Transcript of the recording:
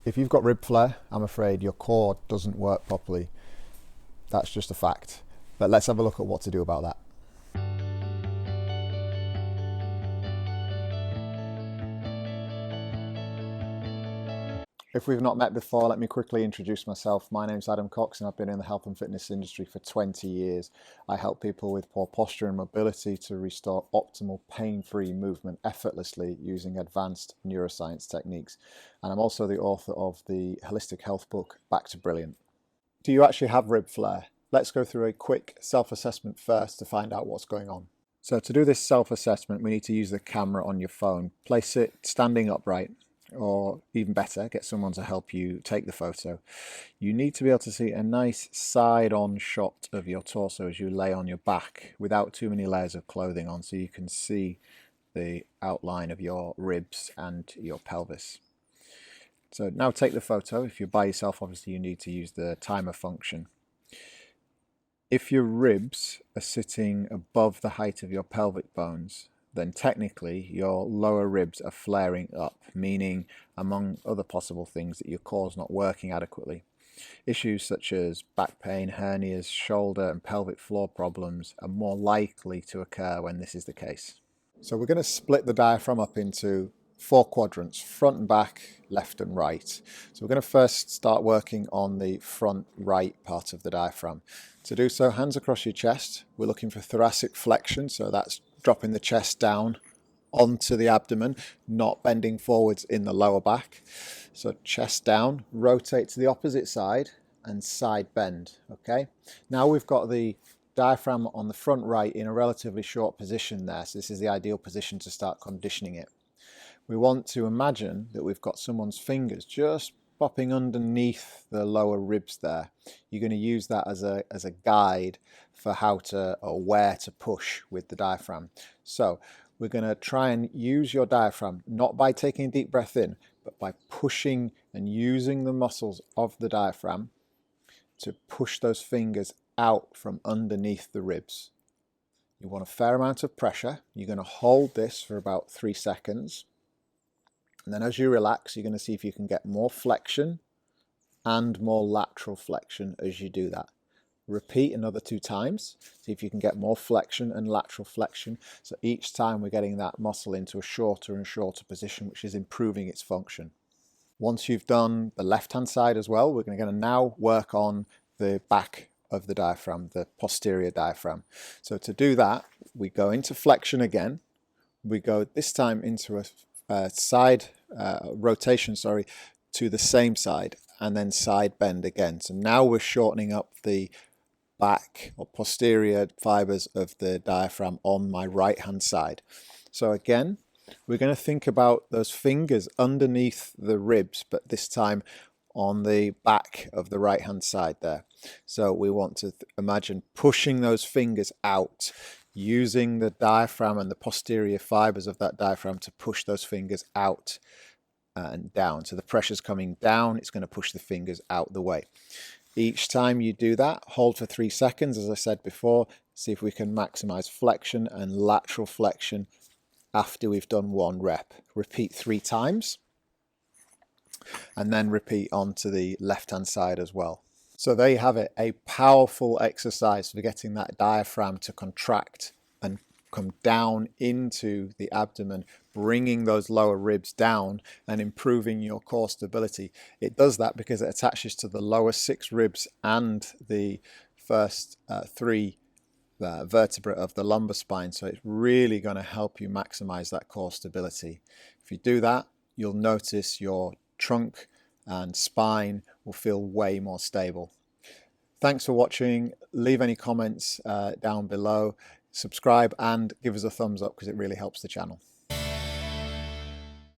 If you've got rib flare, I'm afraid your core doesn't work properly. That's just a fact. But let's have a look at what to do about that. If we've not met before, let me quickly introduce myself. My name's Adam Cox and I've been in the health and fitness industry for 20 years. I help people with poor posture and mobility to restore optimal pain-free movement effortlessly using advanced neuroscience techniques. And I'm also the author of the holistic health book, Back to Brilliant. Do you actually have rib flare? Let's go through a quick self-assessment first to find out what's going on. So to do this self-assessment, we need to use the camera on your phone. Place it standing upright, or even better, get someone to help you take the photo. You need to be able to see a nice side-on shot of your torso as you lay on your back without too many layers of clothing on, so you can see the outline of your ribs and your pelvis. So now take the photo. If you're by yourself, obviously you need to use the timer function. If your ribs are sitting above the height of your pelvic bones, then technically your lower ribs are flaring up, meaning, among other possible things, that your core's not working adequately. Issues such as back pain, hernias, shoulder and pelvic floor problems are more likely to occur when this is the case. So we're going to split the diaphragm up into 4 quadrants, front and back, left and right. So we're going to first start working on the front right part of the diaphragm. To do so, hands across your chest. We're looking for thoracic flexion, so that's dropping the chest down onto the abdomen, not bending forwards in the lower back. So chest down, rotate to the opposite side and side bend, okay? Now we've got the diaphragm on the front right in a relatively short position there, so this is the ideal position to start conditioning it. We want to imagine that we've got someone's fingers just popping underneath the lower ribs there. You're going to use that as a guide for how to, or where to push with the diaphragm. So we're going to try and use your diaphragm, not by taking a deep breath in, but by pushing and using the muscles of the diaphragm to push those fingers out from underneath the ribs. You want a fair amount of pressure. You're going to hold this for about 3 seconds. And then as you relax, you're going to see if you can get more flexion and more lateral flexion as you do that. Repeat another 2 times. See if you can get more flexion and lateral flexion. So each time we're getting that muscle into a shorter and shorter position, which is improving its function. Once you've done the left-hand side as well, we're going to now work on the back of the diaphragm, the posterior diaphragm. So to do that, we go into flexion again. We go this time into a side rotation, to the same side, and then side bend again. So now we're shortening up the back or posterior fibers of the diaphragm on my right hand side. So again, we're going to think about those fingers underneath the ribs, but this time on the back of the right hand side there. So we want to imagine pushing those fingers out, using the diaphragm and the posterior fibers of that diaphragm to push those fingers out and down. So the pressure's coming down, it's going to push the fingers out the way. Each time you do that, hold for 3 seconds, as I said before, see if we can maximize flexion and lateral flexion after we've done 1 rep. Repeat 3 times and then repeat onto the left-hand side as well. So there you have it, a powerful exercise for getting that diaphragm to contract and come down into the abdomen, bringing those lower ribs down and improving your core stability. It does that because it attaches to the lower 6 ribs and the first 3 vertebrae of the lumbar spine. So it's really going to help you maximize that core stability. If you do that, you'll notice your trunk and spine will feel way more stable. Thanks for watching. Leave any comments down below. Subscribe and give us a thumbs up because it really helps the channel.